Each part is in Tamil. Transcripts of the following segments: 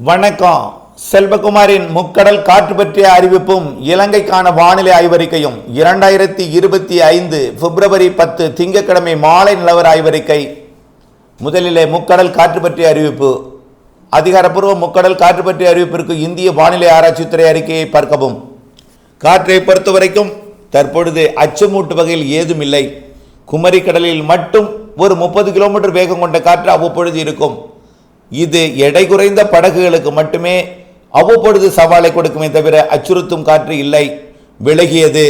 வணக்கம். செல்வகுமாரின் முக்கடல் காற்று பற்றிய அறிவிப்பும் இலங்கைக்கான வானிலை ஆய்வறிக்கையும் 2025 பிப்ரவரி 10 திங்கட்கிழமை மாலை நிலவர ஆய்வறிக்கை. முதலிலே முக்கடல் காற்று பற்றிய அறிவிப்பு. அதிகாரப்பூர்வ முக்கடல் காற்று பற்றிய அறிவிப்பிற்கு இந்திய வானிலை ஆராய்ச்சித்துறை அறிக்கையை பார்க்கவும். காற்றை பொறுத்தவரைக்கும் தற்பொழுது அச்சமூட்டு வகையில் ஏதும் இல்லை. குமரி கடலில் மட்டும் ஒரு 30 கிலோமீட்டர் வேகம் கொண்ட காற்று அவ்வப்பொழுது இருக்கும். இது எடை குறைந்த படகுகளுக்கு மட்டுமே அவ்வப்பொழுது சவாலை கொடுக்குமே தவிர அச்சுறுத்தும் காற்று இல்லை, விலகியது.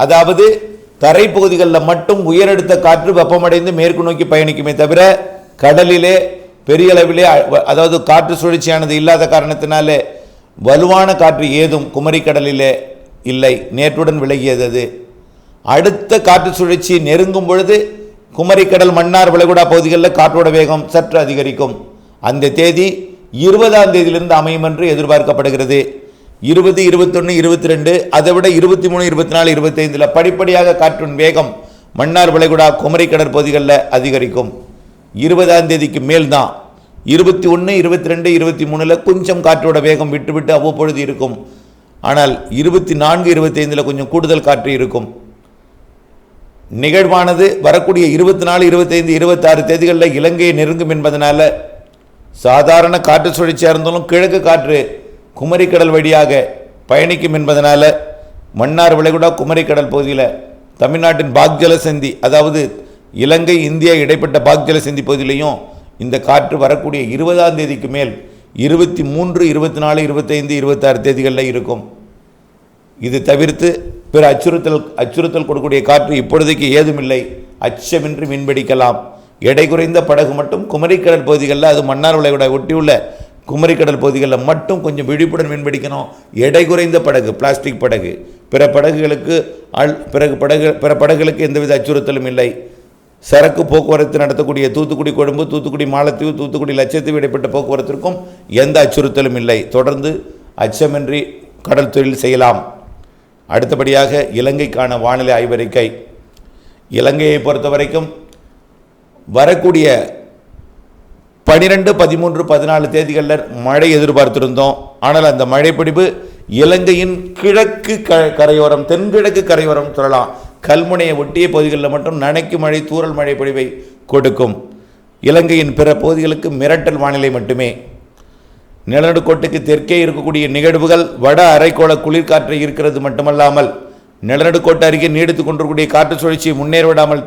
அதாவது தரைப்பகுதிகளில் மட்டும் உயரடுத்த காற்று வெப்பமடைந்து மேற்கு நோக்கி பயணிக்குமே தவிர கடலிலே பெரிய அளவிலே அதாவது காற்று சுழற்சியானது இல்லாத காரணத்தினாலே வலுவான காற்று ஏதும் குமரி கடலிலே இல்லை, நேற்றுடன் விலகியது. அது அடுத்த காற்று சுழற்சி நெருங்கும் பொழுது குமரி கடல் மன்னார் வளைகுடா பகுதிகளில் காற்றோட வேகம் சற்று அதிகரிக்கும். அந்த தேதி 20ஆம் தேதியிலிருந்து அமையும் என்று எதிர்பார்க்கப்படுகிறது. 20, 21, 22, அதை விட 23, 24, 25 படிப்படியாக காற்றின் வேகம் மன்னார் வளைகுடா குமரி கடற்பகுதிகளில் அதிகரிக்கும். 20ஆம் தேதிக்கு மேல் தான் 21, 22, 23 கொஞ்சம் காற்றோட வேகம் விட்டு விட்டு அவ்வப்பொழுது இருக்கும். ஆனால் 24, 25 கொஞ்சம் கூடுதல் காற்று இருக்கும். நிகழ்வானது வரக்கூடிய 24, 25, 26 தேதிகளில் இலங்கையை நெருங்கும் என்பதனால சாதாரண காற்று சுழற்சியாக இருந்தாலும் கிழக்கு காற்று குமரி கடல் வழியாக பயணிக்கும் என்பதனால மன்னார் வளைகுடா குமரி கடல் பகுதியில் தமிழ்நாட்டின் பாக்ஜல சந்தி, அதாவது இலங்கை இந்தியா இடைப்பட்ட பாக்ஜல சந்தி பகுதியிலையும் இந்த காற்று வரக்கூடிய 20ஆம் தேதிக்கு மேல் 23, 24, 25, 26 தேதிகளில் இருக்கும். இது தவிர்த்து பிற அச்சுறுத்தல் கொடுக்கக்கூடிய காற்று இப்பொழுதைக்கு ஏதுமில்லை. அச்சமின்றி மீன்பிடிக்கலாம். எடை குறைந்த படகு மட்டும் குமரிக்கடல் பகுதிகளில், அது மன்னார் வளைகுடா ஒட்டியுள்ள குமரிக்கடல் பகுதிகளில் மட்டும் கொஞ்சம் விழிப்புடன் மீன்பிடிக்கணும். எடை குறைந்த படகு, பிளாஸ்டிக் படகு, பிற படகுகளுக்கு எந்தவித அச்சுறுத்தலும் இல்லை. சரக்கு போக்குவரத்து நடத்தக்கூடிய தூத்துக்குடி கொழும்பு, தூத்துக்குடி மாலத்தீவு, தூத்துக்குடி லட்சத்தீவு இடைப்பட்ட போக்குவரத்திற்கும் எந்த அச்சுறுத்தலும் இல்லை. தொடர்ந்து அச்சமின்றி கடல் தொழில் செய்யலாம். அடுத்தபடியாக இலங்கைக்கான வானிலை ஆய்வறிக்கை. இலங்கையை பொறுத்த வரைக்கும் வரக்கூடிய 12, 13, 14 தேதிகளில் மழை எதிர்பார்த்திருந்தோம். ஆனால் அந்த மழைப்பிடிப்பு இலங்கையின் கிழக்கு கரையோரம், தென்கிழக்கு கரையோரம் சொல்லலாம், கல்முனையை ஒட்டிய பகுதிகளில் மட்டும் நனைக்கு மழை, தூறல் மழை பொழிவை கொடுக்கும். இலங்கையின் பிற பகுதிகளுக்கு மிரட்டல் வானிலை மட்டுமே. நிலநடுக்கோட்டுக்கு தெற்கே இருக்கக்கூடிய நிகழ்வுகள் வட அரைக்கோள குளிர்காற்றை இருக்கிறது மட்டுமல்லாமல் நிலநடுக்கோட்டு அருகே நீடித்துக் கொண்டிருக்கூடிய காற்று சுழற்சியை முன்னேற விடாமல்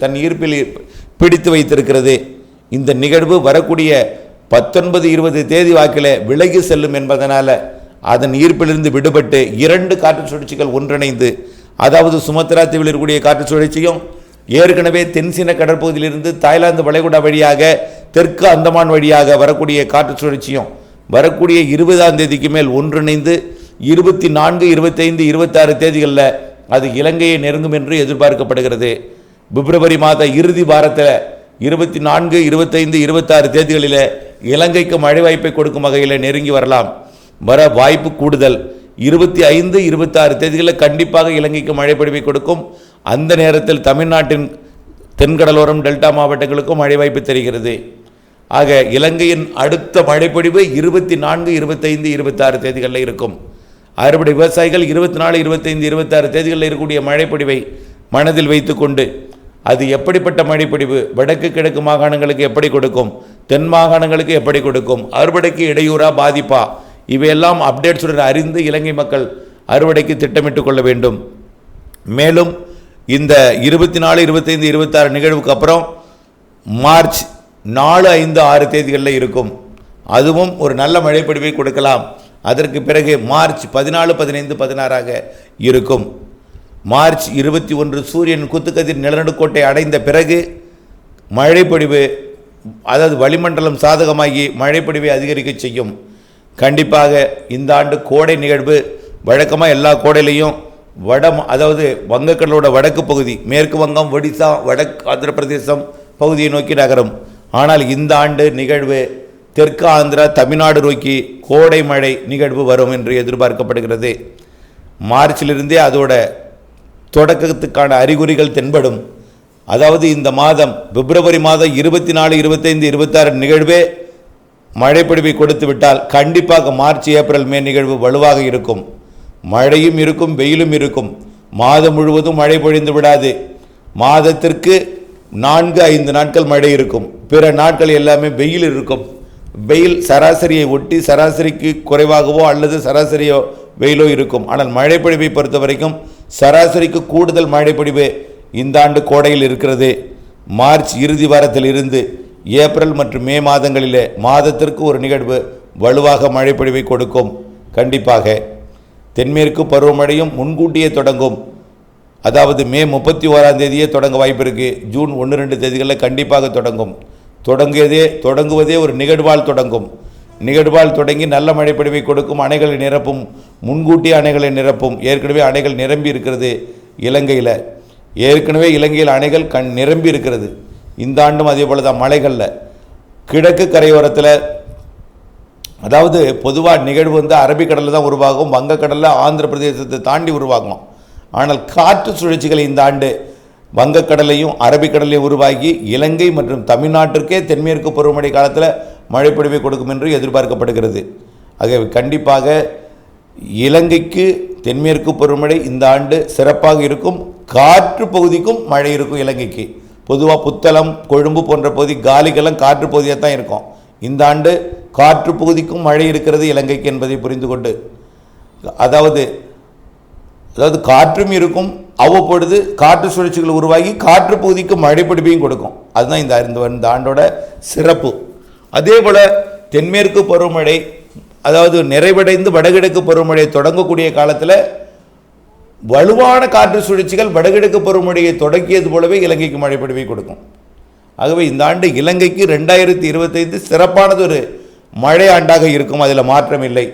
தன் ஈர்ப்பில் பிடித்து வைத்திருக்கிறது. இந்த நிகழ்வு வரக்கூடிய 19, 20 தேதி வாக்கில் விலகி செல்லும் என்பதனால அதன் ஈர்ப்பிலிருந்து விடுபட்டு 2 காற்று சுழற்சிகள் ஒன்றிணைந்து, அதாவது சுமத்ரா தீவில் இருக்கக்கூடிய காற்று சுழற்சியும் ஏற்கனவே தென்சீன கடற்பகுதியிலிருந்து தாய்லாந்து வளைகுடா வழியாக தெற்கு அந்தமான் வழியாக வரக்கூடிய காற்று சுழற்சியும் வரக்கூடிய 20ஆம் தேதிக்கு மேல் ஒன்றிணைந்து 24, 25, 26 தேதிகளில் அது இலங்கையை நெருங்கும் என்று எதிர்பார்க்கப்படுகிறது. பிப்ரவரி மாத இறுதி வாரத்தில் 24, 25, 26 தேதிகளில் இலங்கைக்கு மழை வாய்ப்பை கொடுக்கும் வகையில் நெருங்கி வரலாம். வர வாய்ப்பு கூடுதல். 25, 26 தேதிகளில் கண்டிப்பாக இலங்கைக்கு மழை பொழிவை கொடுக்கும். அந்த நேரத்தில் தமிழ்நாட்டின் தென்கடலோரம் டெல்டா மாவட்டங்களுக்கும் மழை வாய்ப்பு தெரிகிறது. ஆக இலங்கையின் அடுத்த மழைப்பொழிவு 24, 25, 26 தேதிகளில் இருக்கும். அறுவடை விவசாயிகள் 24, 25, 26 தேதிகளில் இருக்கக்கூடிய மழைப்பொழிவை மனதில் வைத்துக்கொண்டு அது எப்படிப்பட்ட மழைப்பொழிவு, வடக்கு கிழக்கு மாகாணங்களுக்கு எப்படி கொடுக்கும், தென் மாகாணங்களுக்கு எப்படி கொடுக்கும், அறுவடைக்கு இடையூறா பாதிப்பா, இவையெல்லாம் அப்டேட்ஸுடன் அறிந்து இலங்கை மக்கள் அறுவடைக்கு திட்டமிட்டுக் கொள்ள வேண்டும். மேலும் இந்த 24, 25, 26 நிகழ்வுக்கு அப்புறம் மார்ச் 4, 5, 6 தேதிகளில் இருக்கும். அதுவும் ஒரு நல்ல மழைப்பொழிவை கொடுக்கலாம். அதற்கு பிறகு மார்ச் 14, 15, 16 இருக்கும். மார்ச் 21 சூரியன் குத்துக்கதிர் நிலநடுக்கோட்டை அடைந்த பிறகு மழைப்பொழிவு, அதாவது வளிமண்டலம் சாதகமாகி மழைப்பொழிவை அதிகரிக்க செய்யும். கண்டிப்பாக இந்த ஆண்டு கோடை நிகழ்வு வழக்கமாக எல்லா கோடையிலையும் அதாவது வங்கக்கடலோட வடக்கு பகுதி, மேற்கு வங்கம், ஒடிசா, வடக்கு ஆந்திர பிரதேசம் பகுதியை நோக்கி நகரும். ஆனால் இந்த ஆண்டு நிகழ்வு தெற்கு ஆந்திரா, தமிழ்நாடு நோக்கி கோடை மழை நிகழ்வு வரும் என்று எதிர்பார்க்கப்படுகிறது. மார்ச்சிலிருந்தே அதோட தொடக்கத்துக்கான அறிகுறிகள் தென்படும். அதாவது இந்த மாதம் பிப்ரவரி மாதம் 24, 25, 26 நிகழ்வே மழைப்பொழிவை கொடுத்து விட்டால் கண்டிப்பாக மார்ச் ஏப்ரல் மே நிகழ்வு வலுவாக இருக்கும். மழையும் இருக்கும், வெயிலும் இருக்கும். மாதம் முழுவதும் மழை பொழிந்து விடாது. மாதத்திற்கு 4-5 நாட்கள் மழை இருக்கும். பிற நாட்கள் எல்லாமே வெயில் இருக்கும். வெயில் சராசரியை ஒட்டி சராசரிக்கு குறைவாகவோ அல்லது சராசரியோ வெயிலோ இருக்கும். ஆனால் மழைப்பொழிவை பொறுத்த வரைக்கும் சராசரிக்கு கூடுதல் மழைப்பொழிவு இந்த ஆண்டு கோடையில் இருக்கிறது. மார்ச் இறுதி வாரத்தில் இருந்து ஏப்ரல் மற்றும் மே மாதங்களிலே மாதத்திற்கு ஒரு நிகழ்வு வலுவாக மழைப்பொழிவை கொடுக்கும். கண்டிப்பாக தென்மேற்கு பருவமழையும் முன்கூட்டியே தொடங்கும். அதாவது மே 31ஆம் தேதியே தொடங்க வாய்ப்பு இருக்குது. ஜூன் 1-2 தேதிகளில் கண்டிப்பாக தொடங்கும். தொடங்குவதே ஒரு நிகழ்வால் தொடங்கும். நிகழ்வால் தொடங்கி நல்ல மழைப்பொழிவை கொடுக்கும். அணைகளை நிரப்பும், முன்கூட்டியே அணைகளை நிரப்பும். ஏற்கனவே அணைகள் நிரம்பி இருக்கிறது இலங்கையில். இலங்கையில் அணைகள் நிரம்பி இருக்கிறது. இந்த ஆண்டும் அதே போல தான். மலைகளில் கிழக்கு கரையோரத்தில், அதாவது பொதுவாக நிகழ்வு அரபிக்கடலில் தான் உருவாகும், வங்கக்கடலில் ஆந்திர பிரதேசத்தை தாண்டி உருவாகும். ஆனால் காற்று சுழற்சிகள் இந்த ஆண்டு வங்கக்கடலையும் அரபிக்கடலையும் உருவாகி இலங்கை மற்றும் தமிழ்நாட்டிற்கே தென்மேற்கு பருவமழை காலத்தில் மழைப்பொழிவை கொடுக்கும் என்று எதிர்பார்க்கப்படுகிறது. ஆகவே கண்டிப்பாக இலங்கைக்கு தென்மேற்கு பருவமழை இந்த ஆண்டு சிறப்பாக இருக்கும். காற்று பகுதிக்கும் மழை இருக்கும். இலங்கைக்கு பொதுவாக புத்தளம், கொழும்பு போன்ற பகுதி, காலிகலம் காற்று பகுதியாக தான் இருக்கும். இந்த ஆண்டு காற்று பகுதிக்கும் மழை இருக்கிறது இலங்கைக்கு என்பதை புரிந்து கொண்டு, அதாவது காற்றும் இருக்கும், அவ்வப்பொழுது காற்று சுழற்சிகள் உருவாகி காற்று பகுதிக்கு மழைப்பொழிவையும் கொடுக்கும். அதுதான் இந்த ஆண்டோட சிறப்பு. அதே போல் தென்மேற்கு பருவமழை, அதாவது நிறைவடைந்து வடகிழக்கு பருவமழை தொடங்கக்கூடிய காலத்தில் வலுவான காற்று சுழற்சிகள் வடகிழக்கு பருவமழையை தொடங்கியது போலவே இலங்கைக்கு மழைப்பொழிவை கொடுக்கும். ஆகவே இந்த ஆண்டு இலங்கைக்கு 2025 சிறப்பானது ஒரு மழை ஆண்டாக இருக்கும். அதில் மாற்றம் இல்லை.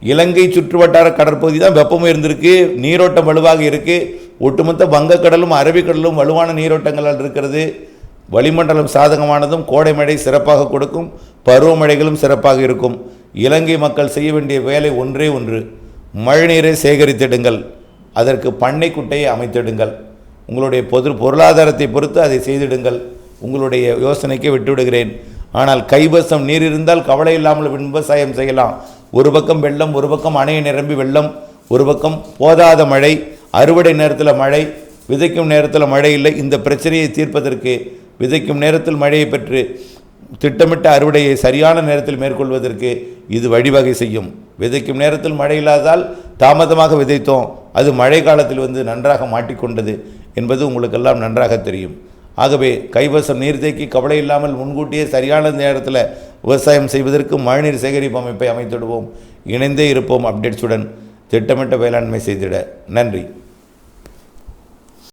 இலங்கை சுற்றுவட்டார கடற்பகுதி தான் வெப்பமும் இருந்திருக்கு, நீரோட்டம் வலுவாக இருக்குது. ஒட்டுமொத்த வங்கக்கடலும் அரபிக்கடலும் வலுவான நீரோட்டங்களால் இருக்கிறது. வளிமண்டலம் சாதகமானதும் கோடை மழை சிறப்பாக கொடுக்கும், பருவமழைகளும் சிறப்பாக இருக்கும். இலங்கை மக்கள் செய்ய வேண்டிய வேலை ஒன்றே ஒன்று, மழைநீரை சேகரித்திடுங்கள், அதற்கு பண்ணை குட்டையை அமைத்திடுங்கள். உங்களுடைய பொருளாதாரத்தை பொறுத்து அதை செய்திடுங்கள். உங்களுடைய யோசனைக்கு விட்டுவிடுகிறேன். ஆனால் கைவசம் நீர் இருந்தால் கவலை இல்லாமல் விவசாயம் செய்யலாம். ஒரு பக்கம் வெள்ளம், ஒரு பக்கம் அணையை நிரம்பி வெள்ளம், ஒரு பக்கம் போதாத மழை, அறுவடை நேரத்தில் மழை, விதைக்கும் நேரத்தில் மழை இல்லை. இந்த பிரச்சனையை தீர்ப்பதற்கு விதைக்கும் நேரத்தில் மழையை பெற்று திட்டமிட்ட அறுவடையை சரியான நேரத்தில் மேற்கொள்வதற்கு இது வழிவகை செய்யும். விதைக்கும் நேரத்தில் மழை இல்லாதால் தாமதமாக விதைத்தோம், அது மழை காலத்தில் நன்றாக மாட்டிக்கொண்டது என்பது உங்களுக்கெல்லாம் நன்றாக தெரியும். ஆகவே கைவசம் நீர்த்தேக்கி கவலை இல்லாமல் முன்கூட்டியே சரியான நேரத்தில் விவசாயம் செய்வதற்கு மழைநீர் சேகரிப்பு அமைப்பை அமைத்திடுவோம். இணைந்தே இருப்போம். அப்டேட்ஸுடன் திட்டமிட்ட வேளாண்மை செய்திட. நன்றி.